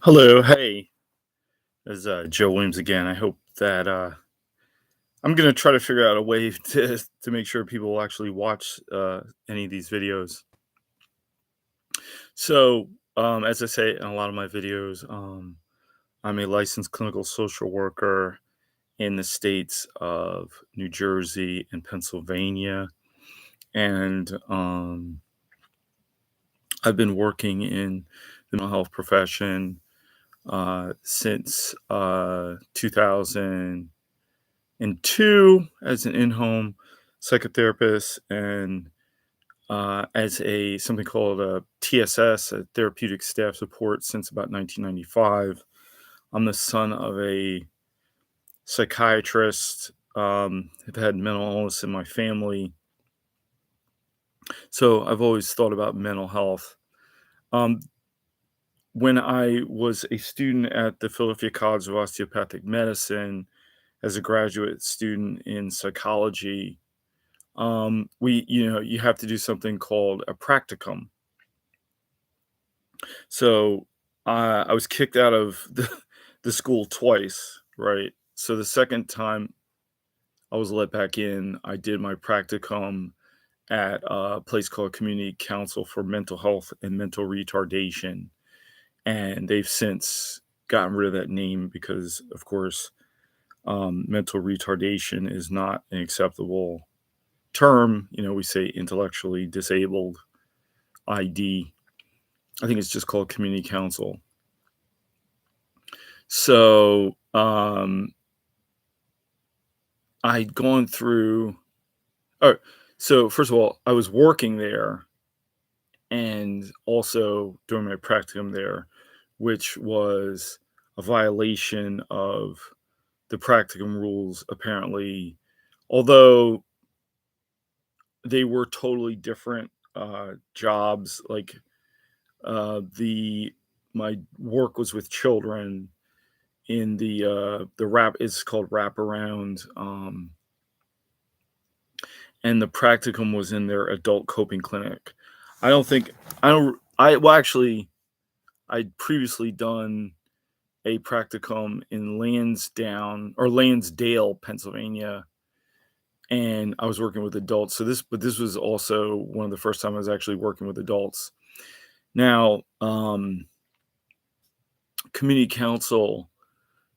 Hello, hey, this is Joe Williams again. I hope that I'm gonna try to figure out a way to make sure people will actually watch any of these videos. So, as I say in a lot of my videos, I'm a licensed clinical social worker in the states of New Jersey and Pennsylvania, and I've been working in the mental health profession since 2002 as an in-home psychotherapist and as a something called a TSS, a therapeutic staff support, since about 1995. I'm the son of a psychiatrist. I've had mental illness in my family, so I've always thought about mental health. Um, when I was a student at the Philadelphia College of Osteopathic Medicine, as a graduate student in psychology, you have to do something called a practicum. So I was kicked out of the school twice, right? So the second time I was let back in, I did my practicum at a place called Community Council for Mental Health and Mental Retardation. And they've since gotten rid of that name because, of course, mental retardation is not an acceptable term. We say intellectually disabled, ID. I think it's just called community council. So I'd gone through. Oh, so first of all, I was working there and also doing my practicum there, which was a violation of the practicum rules, apparently, although they were totally different jobs. Like the my work was with children in the wrap, it's called wraparound, and the practicum was in their adult coping clinic. I don't think I don't I well actually I'd previously done a practicum in Lansdale, Pennsylvania, and I was working with adults. This was also one of the first time I was actually working with adults. Now, community council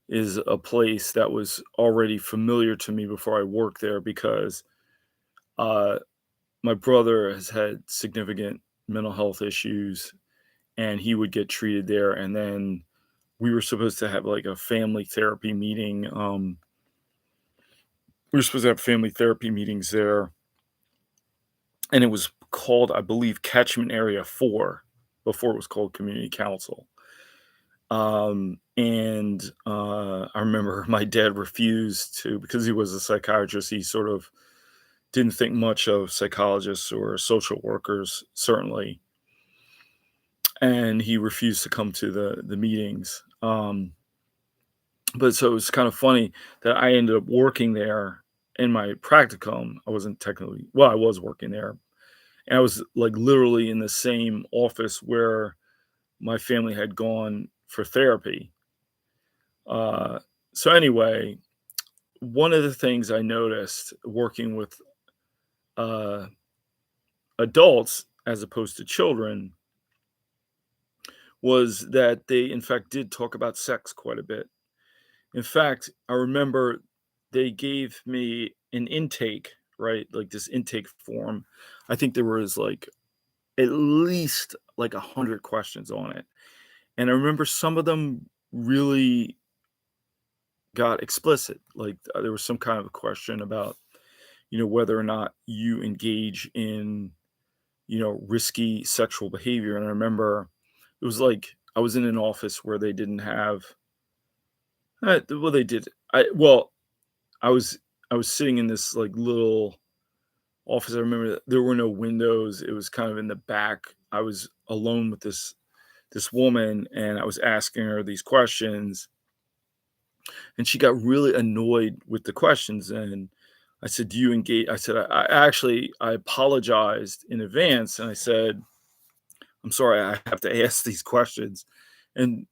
is a place that was already familiar to me before I worked there because uh, my brother has had significant mental health issues and he would get treated there. And then we were supposed to have like a family therapy meeting. We were supposed to have family therapy meetings there. And it was called, I believe, Catchment Area 4 before it was called Community Council. I remember my dad refused to, because he was a psychiatrist. He sort of didn't think much of psychologists or social workers, certainly, and he refused to come to the meetings. But so it was kind of funny that I ended up working there in my practicum. I wasn't technically, well, I was working there, and I was like literally in the same office where my family had gone for therapy. Uh, so anyway, one of the things I noticed working with uh, adults as opposed to children was that they, in fact, did talk about sex quite a bit. In fact, I remember they gave me an intake, right? Like this intake form. I think there was like at least like 100 questions on it. And I remember some of them really got explicit. Like there was some kind of a question about, whether or not you engage in, risky sexual behavior. And I remember it was like I was in an office where they didn't have, well, they did. I was I was sitting in this like little office. I remember that there were no windows. It was kind of in the back. I was alone with this woman, and I was asking her these questions, and she got really annoyed with the questions. And I said, "Do you engage?" I said, I apologized in advance, and I said, "I'm sorry, I have to ask these questions." And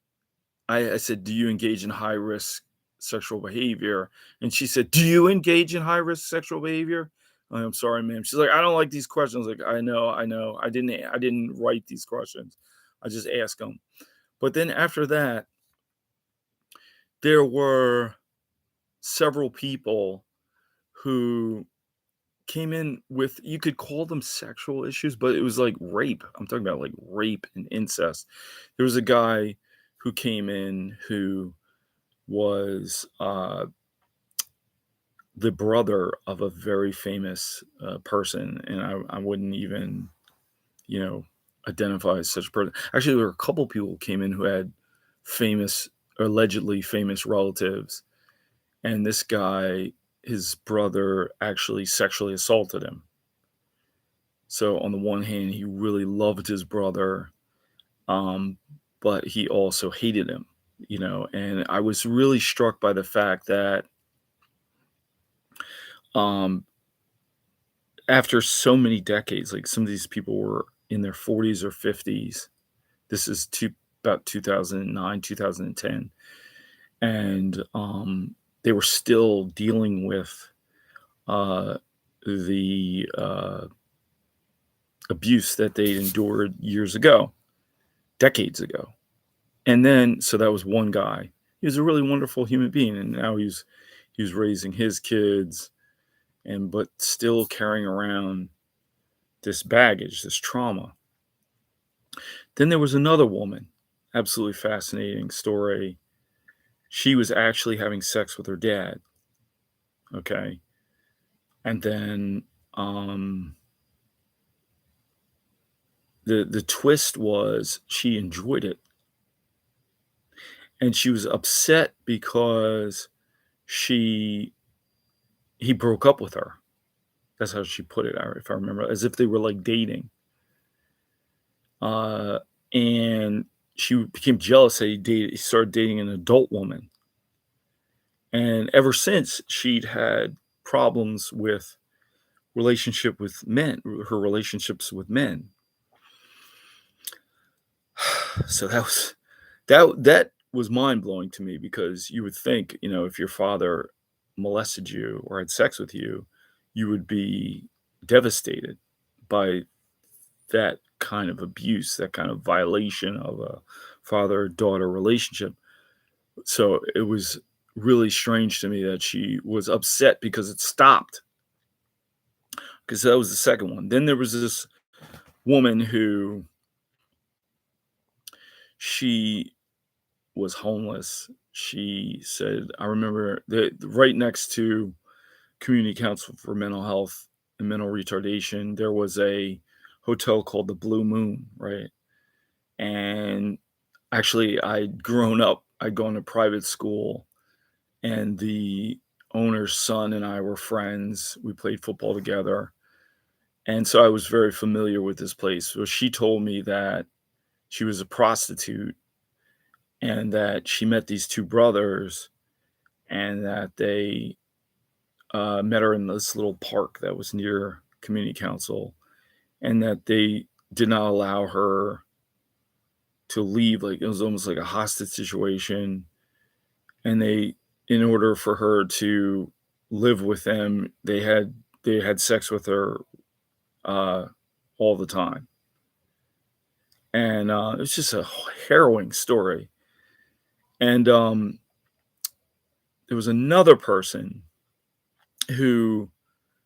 I said, "Do you engage in high risk sexual behavior?" And she said, "Do you engage in high risk sexual behavior?" I'm sorry, ma'am. She's like, "I don't like these questions." Like, I know. I didn't write these questions. I just ask them. But then after that, there were several people who came in with, you could call them sexual issues, but it was like rape. I'm talking about like rape and incest. There was a guy who came in who was the brother of a very famous person, and I wouldn't even, you know, identify as such a person. Actually, there were a couple people who came in who had famous, allegedly famous relatives, and this guy, his brother, actually sexually assaulted him. So on the one hand, he really loved his brother, um, but he also hated him, you know. And I was really struck by the fact that um, after so many decades, like some of these people were in their 40s or 50s. This is about 2009, 2010, and they were still dealing with uh, the abuse that they endured years ago, decades ago. And then, so that was one guy. He was a really wonderful human being, and now he was raising his kids, and but still carrying around this baggage, this trauma. Then there was another woman, absolutely fascinating story. She was actually having sex with her dad. Okay, and then the twist was she enjoyed it, and she was upset because she he broke up with her. That's how she put it, if I remember, as if they were like dating. Uh, and she became jealous that he started dating an adult woman. And ever since, she'd had problems with relationship with men, her relationships with men. So that was mind blowing to me, because you would think, you know, if your father molested you or had sex with you, you would be devastated by that kind of abuse, that kind of violation of a father-daughter relationship. So it was really strange to me that she was upset because it stopped, because that was the second one. Then there was this woman who, she was homeless. She said, I remember that right next to Community Council for Mental Health and Mental Retardation, there was a hotel called the Blue Moon, right? And actually, I'd gone to private school, and the owner's son and I were friends. We played football together. And so I was very familiar with this place. So she told me that she was a prostitute, and that she met these two brothers, and that they met her in this little park that was near community council, and that they did not allow her to leave. Like, it was almost like a hostage situation. And in order for her to live with them, they had sex with her uh, all the time. And it's just a harrowing story. And there was another person who,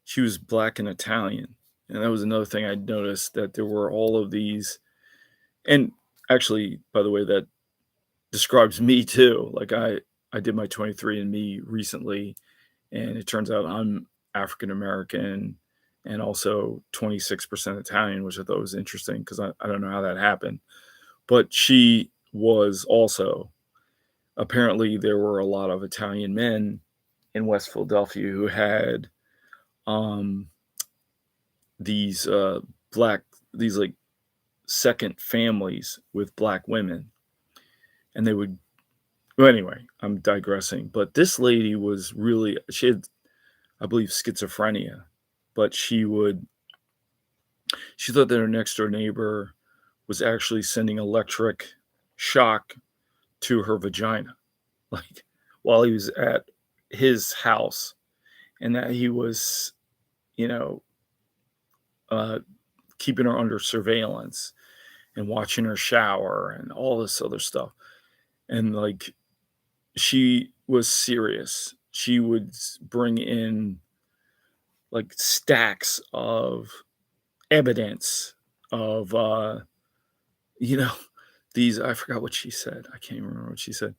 she was black and Italian. And that was another thing I noticed, that there were all of these. And actually, by the way, that describes me too. Like, I did my 23andMe recently, and it turns out I'm African American and also 26% Italian, which I thought was interesting, because I don't know how that happened. But she was also, apparently, there were a lot of Italian men in West Philadelphia who had um, these black, these like second families with black women, and they would. Well, anyway, I'm digressing. But this lady was really, she had, I believe, schizophrenia, but she thought that her next door neighbor was actually sending electric shock to her vagina, like, while he was at his house, and that he was, you know, uh, keeping her under surveillance and watching her shower and all this other stuff. And like, she was serious. She would bring in like stacks of evidence of, you know, these, I forgot what she said. I can't even remember what she said.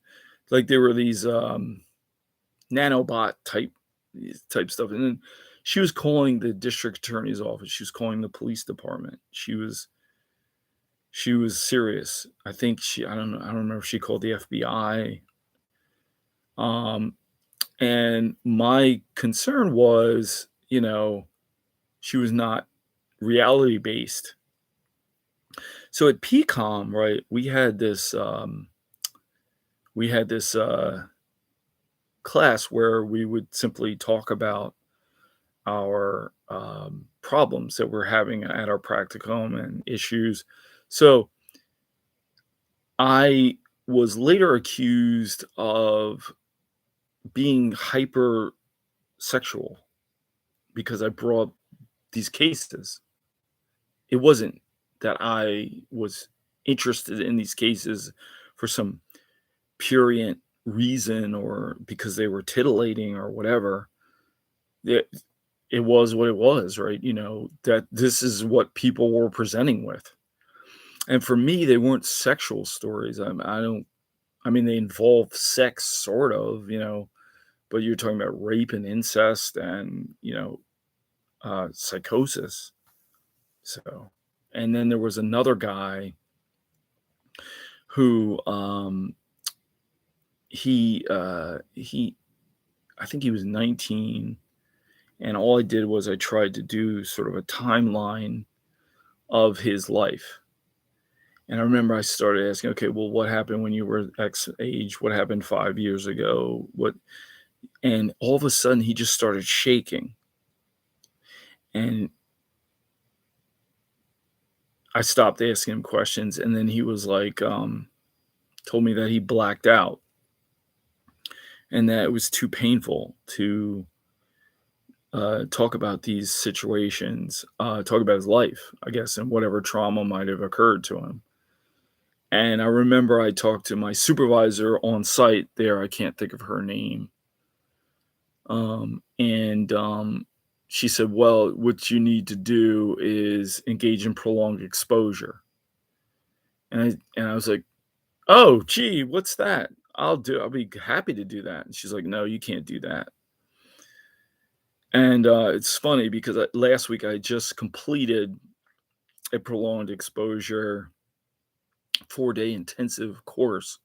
Like, there were these nanobot type stuff. And then she was calling the district attorney's office. She was calling the police department. She was serious. I think I don't know. I don't remember if she called the FBI. Um, and my concern was, she was not reality based. So at PCOM, right, we had this class where we would simply talk about our problems that we're having at our practicum and issues. So I was later accused of being hypersexual because I brought these cases. It wasn't that I was interested in these cases for some prurient reason or because they were titillating or whatever. It, it was what it was, right? That this is what people were presenting with. And for me, they weren't sexual stories. I mean, they involve sex, sort of, but you're talking about rape and incest and, psychosis. So, and then there was another guy who, he, I think he was 19, and all I did was I tried to do sort of a timeline of his life. And I remember I started asking, okay, well, what happened when you were X age? What happened 5 years ago? And all of a sudden he just started shaking. And I stopped asking him questions. And then he was like, told me that he blacked out and that it was too painful to talk about these situations, talk about his life, I guess, and whatever trauma might have occurred to him. And I remember I talked to my supervisor on site there. I can't think of her name. And she said, well, what you need to do is engage in prolonged exposure. And I was like, oh, gee, what's that? I'll be happy to do that. And she's like, no, you can't do that. And it's funny because last week I just completed a prolonged exposure 4-day intensive course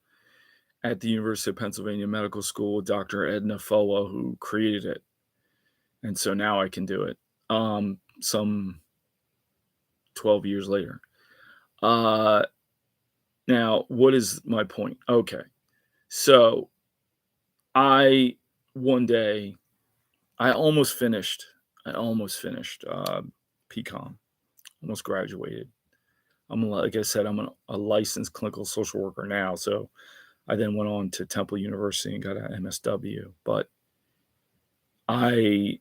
at the University of Pennsylvania Medical School with Dr. Edna Foa, who created it. And so now I can do it some 12 years later. Now, what is my point? Okay. So one day, I almost finished PCOM, almost graduated. Like I said, I'm a licensed clinical social worker now. So I then went on to Temple University and got an MSW. But I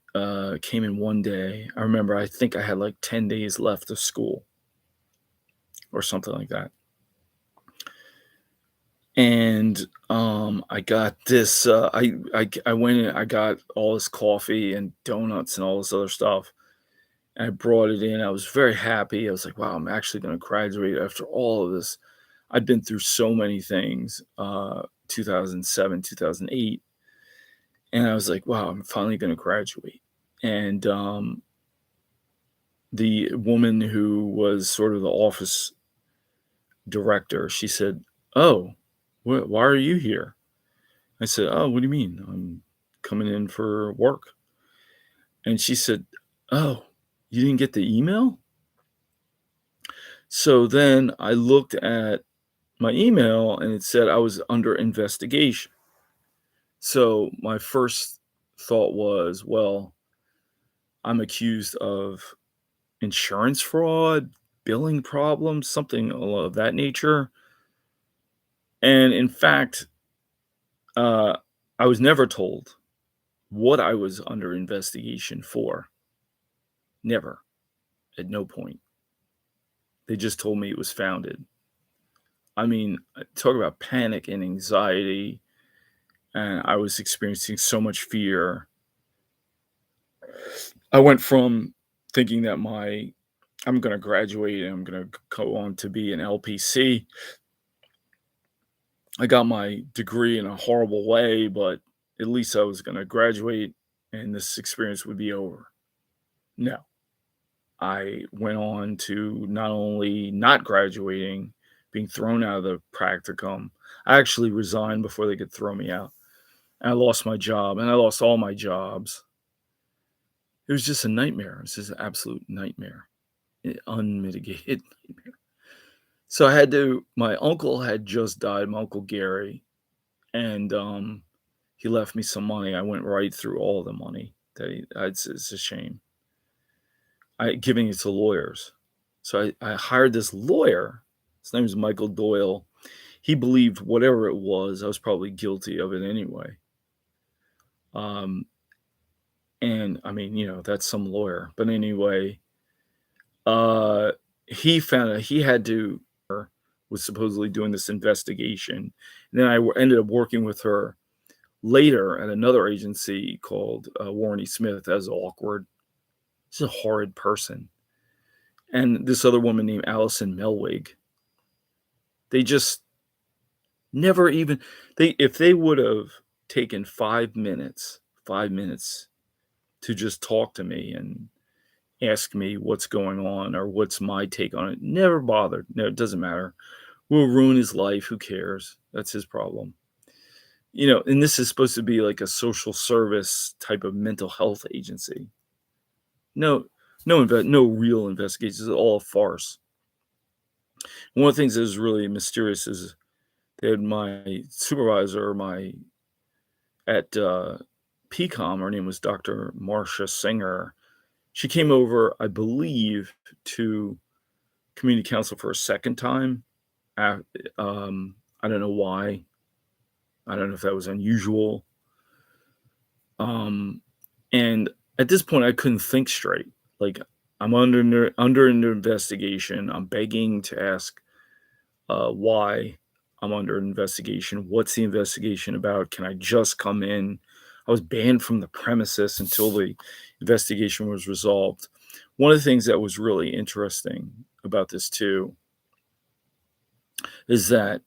came in one day. I remember, I think I had like 10 days left of school or something like that. And I got this. I went in. I got all this coffee and donuts and all this other stuff. And I brought it in. I was very happy. I was like, "Wow, I'm actually going to graduate after all of this." I'd been through so many things. 2007, 2008, and I was like, "Wow, I'm finally going to graduate." And the woman who was sort of the office director, she said, "Oh, why are you here?" I said, "Oh, what do you mean? I'm coming in for work." And she said, "Oh, you didn't get the email?" So then I looked at my email and it said I was under investigation. So my first thought was, well, I'm accused of insurance fraud, billing problems, something of that nature. And in fact, uh, I was never told what I was under investigation for. Never. At no point. They just told me it was founded. I mean, talk about panic and anxiety, and I was experiencing so much fear. I went from thinking that my I'm gonna graduate and I'm gonna go on to be an LPC. I got my degree in a horrible way, but at least I was gonna graduate and this experience would be over. No. I went on to not only not graduating, being thrown out of the practicum. I actually resigned before they could throw me out. And I lost my job, and I lost all my jobs. It was just a nightmare. It was just an absolute nightmare, unmitigated nightmare. So I had to my uncle had just died, my Uncle Gary, and, he left me some money. I went right through all the money that it's a shame. Giving it to lawyers. So I hired this lawyer. His name is Michael Doyle. He believed whatever it was, I was probably guilty of it anyway. Um, and I mean, that's some lawyer. But anyway, uh, he found out he had to was supposedly doing this investigation. And then ended up working with her later at another agency called Warren E. Smith. As awkward. She's a horrid person. And this other woman named Allison Melwig. They just never even if they would have taken 5 minutes to just talk to me and ask me what's going on or what's my take on it, never bothered. No, it doesn't matter. We'll ruin his life. Who cares? That's his problem. And this is supposed to be like a social service type of mental health agency. No, no real investigations. It's all a farce. One of the things that is really mysterious is they had my supervisor, at PCOM. Her name was Dr. Marcia Singer. She came over, I believe, to community council for a second time. I don't know why. I don't know if that was unusual. And at this point, I couldn't think straight. Like, I'm under an investigation. I'm begging to ask why I'm under investigation. What's the investigation about? Can I just come in? I was banned from the premises until the investigation was resolved. One of the things that was really interesting about this too is that,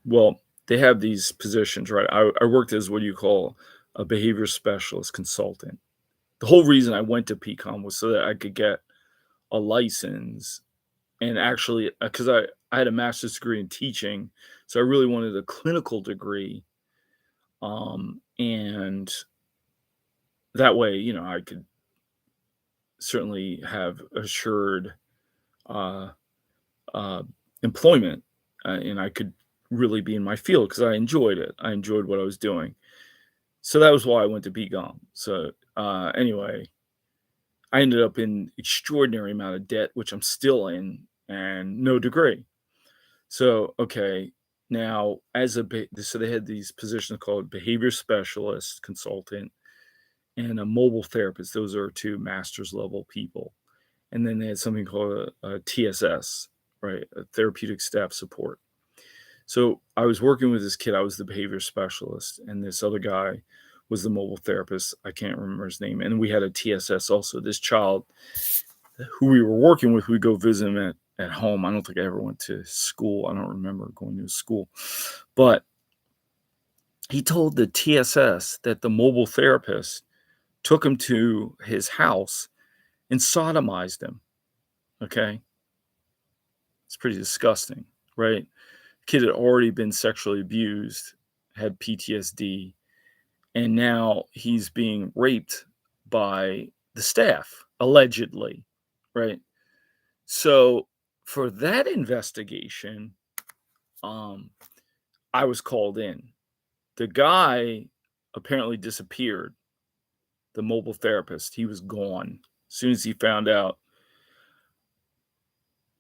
well, they have these positions, right? I worked as what you call a behavior specialist consultant. The whole reason I went to PCOM was so that I could get a license and actually, because I had a master's degree in teaching, so I really wanted a clinical degree. And that way, I could certainly have assured uh, uh, employment, and I could really be in my field because I enjoyed it. I enjoyed what I was doing. So that was why I went to BGOM. So anyway, I ended up in extraordinary amount of debt, which I'm still in, and no degree. So, okay, now so they had these positions called behavior specialist consultant and a mobile therapist. Those are two master's level people. And then they had something called a TSS, right? A therapeutic staff support. So I was working with this kid. I was the behavior specialist, and this other guy was the mobile therapist. I can't remember his name. And we had a TSS also. This child who we were working with, we go visit him at home. I don't think I ever went to school. I don't remember going to school. But he told the TSS that the mobile therapist took him to his house and sodomized him. Okay. It's pretty disgusting, right? Kid had already been sexually abused, had PTSD, and now he's being raped by the staff, allegedly, right? So for that investigation, I was called in. The guy apparently disappeared, the mobile therapist. He was gone as soon as he found out.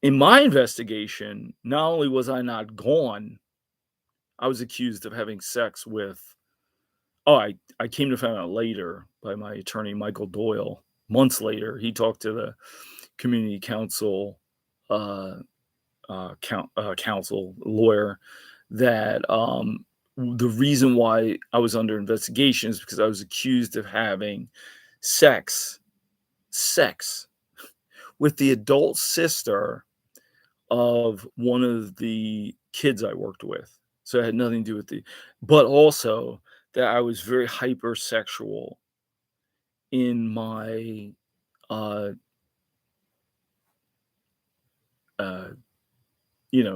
In my investigation, not only was I not gone, I was accused of having sex with oh, I came to find out later by my attorney, Michael Doyle. Months later, he talked to the community council, uh, counsel lawyer that the reason why I was under investigation is because I was accused of having sex, sex with the adult sister of one of the kids I worked with. So it had nothing to do with but also that I was very hypersexual in my uh, uh,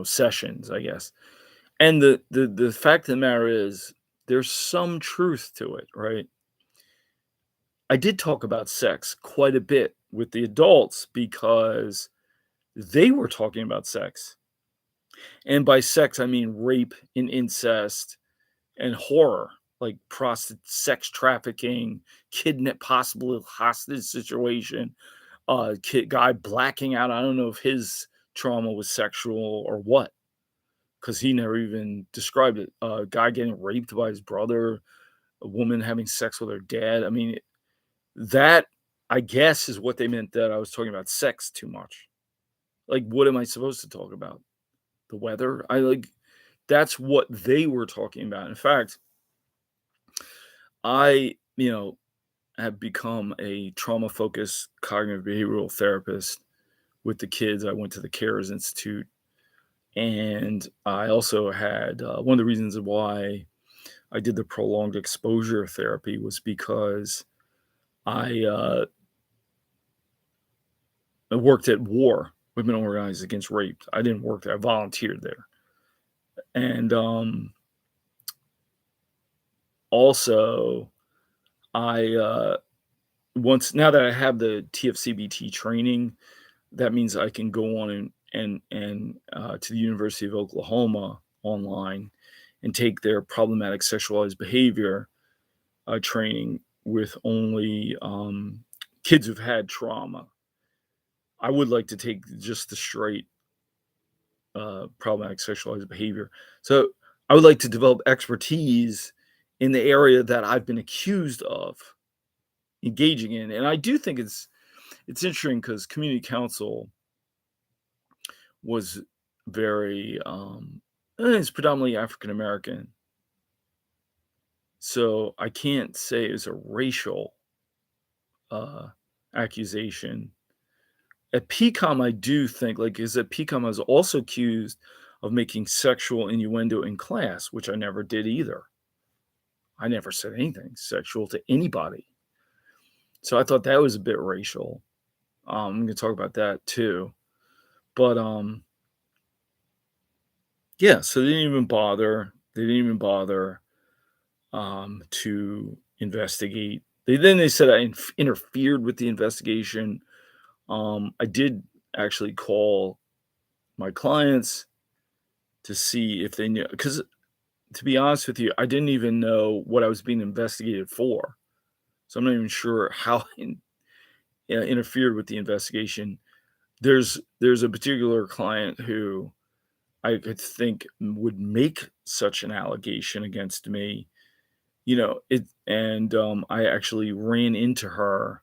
sessions, I guess. And the fact of the matter is, there's some truth to it, right? I did talk about sex quite a bit with the adults because they were talking about sex. And by sex, I mean rape and incest and horror, like sex trafficking, possible hostage situation, guy blacking out. I don't know if his trauma was sexual or what, because he never even described it. A guy getting raped by his brother, a woman having sex with her dad. I mean, that I guess is what they meant that I was talking about sex too much. Like, what am I supposed to talk about? The weather? That's what they were talking about. In fact, I, have become a trauma focused cognitive behavioral therapist with the kids. I went to the Carers Institute. And I also had one of the reasons why I did the prolonged exposure therapy was because I worked at War, Women Organized Against Rape. I didn't work there, I volunteered there. And also, I once now that I have the TFCBT training, that means I can go on and to the University of Oklahoma online and take their problematic sexualized behavior training with only kids who've had trauma. I would like to take just the straight problematic sexualized behavior. So I would like to develop expertise in the area that I've been accused of engaging in, and I do think it's interesting because community council was very it's predominantly African American, so I can't say it's a racial uh, accusation. At PCOM, I do think is that PCOM was also accused of making sexual innuendo in class, which I never did either. I never said anything sexual to anybody. So I thought that was a bit racial. I'm going to talk about that too. But yeah, so they didn't even bother. They didn't even bother to investigate. They said I interfered with the investigation. I did actually call my clients to see if they knew, because to be honest with you, I didn't even know what I was being investigated for. So I'm not even sure how interfered with the investigation. There's a particular client who I could think would make such an allegation against me. I actually ran into her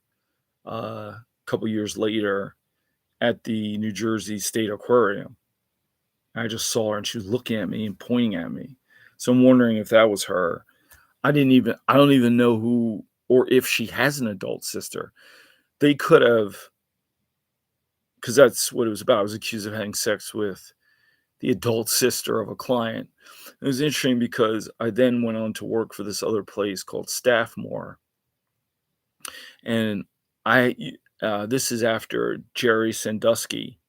a couple years later at the New Jersey State Aquarium. I just saw her and she was looking at me and pointing at me. So I'm wondering if that was her. I don't even know who or if she has an adult sister. They could have, because that's what it was about. I was accused of having sex with the adult sister of a client. It was interesting because I then went on to work for this other place called Staffmore. And this is after Jerry Sandusky.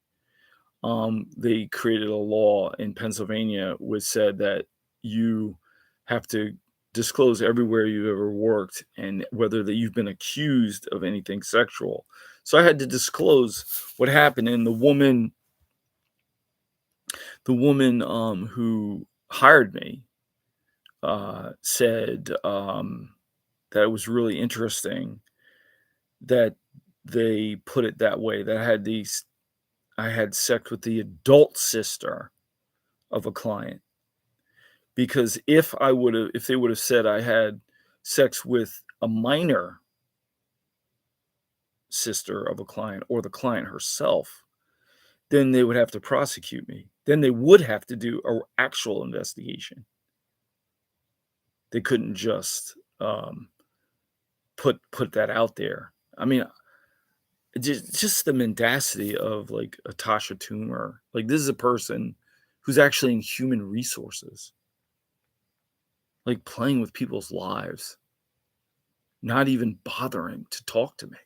They created a law in Pennsylvania which said that you have to disclose everywhere you've ever worked and whether that you've been accused of anything sexual. So I had to disclose what happened, and the woman who hired me said that it was really interesting that they put it that way. That I had sex with the adult sister of a client, because if they would have said I had sex with a minor sister of a client or the client herself, then they would have to prosecute me. Then they would have to do a actual investigation. They couldn't just, put that out there. I mean, just the mendacity of, like, a Tasha Toomer. Like, this is a person who's actually in human resources, like, playing with people's lives, not even bothering to talk to me.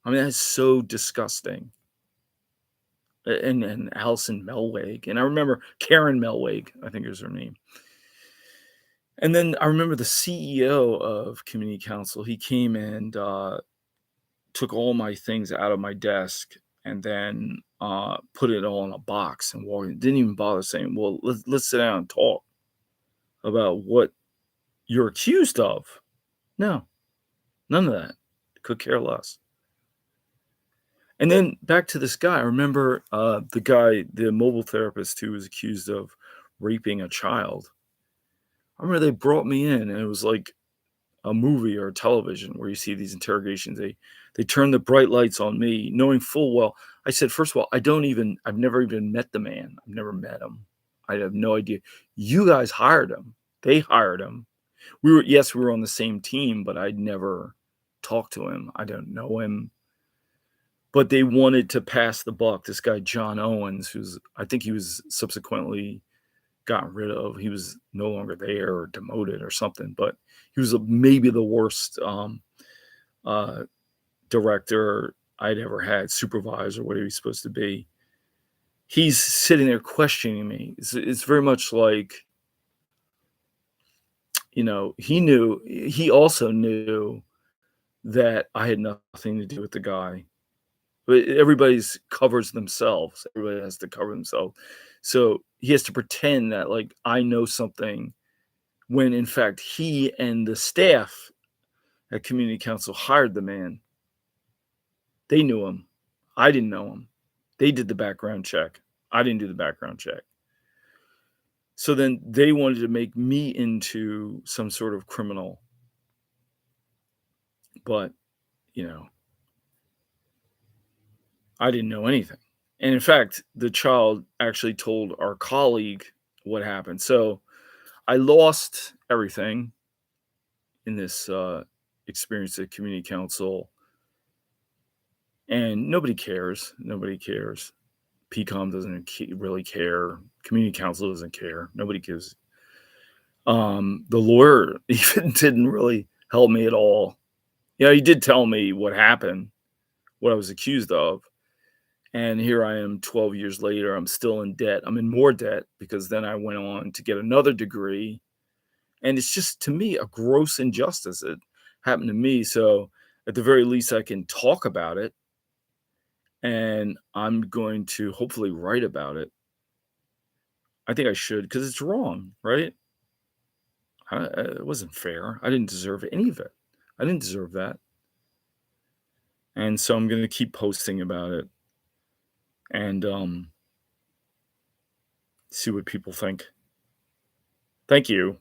I mean, that's so disgusting. And Allison Melweg, and I remember Karen Melweg, I think is her name. And then I remember the CEO of community council, he came and, took all my things out of my desk and then, put it all in a box and walked, didn't even bother saying, "Well, let's sit down and talk about what you're accused of." No, none of that. Could care less. And then back to this guy. I remember, the mobile therapist who was accused of raping a child. I remember they brought me in, and it was like a movie or a television where you see these interrogations. They turn the bright lights on me, knowing full well. I said, first of all, I've never even met the man. I've never met him. I have no idea. You guys hired him. They hired him. We were on the same team, but I'd never talked to him. I don't know him. But they wanted to pass the buck. This guy, John Owens, I think he was subsequently gotten rid of. He was no longer there or demoted or something, but he was maybe the worst uh, director I'd ever had, supervisor, whatever he's supposed to be. He's sitting there questioning me. It's very much like, he also knew that I had nothing to do with the guy. But everybody's covers themselves. Everybody has to cover themselves. So he has to pretend that, like, I know something when in fact he and the staff at community council hired the man. They knew him. I didn't know him. They did the background check. I didn't do the background check. So then they wanted to make me into some sort of criminal. But, you know, I didn't know anything. And in fact, the child actually told our colleague what happened. So I lost everything in this experience at community council, and nobody cares. Nobody cares. PCOM doesn't really care. Community council doesn't care. Nobody gives. The lawyer even didn't really help me at all. He did tell me what happened, what I was accused of. And here I am 12 years later. I'm still in debt. I'm in more debt because then I went on to get another degree. And it's just, to me, a gross injustice. It happened to me. So at the very least, I can talk about it. And I'm going to hopefully write about it. I think I should, because it's wrong, right? It wasn't fair. I didn't deserve any of it. I didn't deserve that. And so I'm going to keep posting about it and see what people think. Thank you.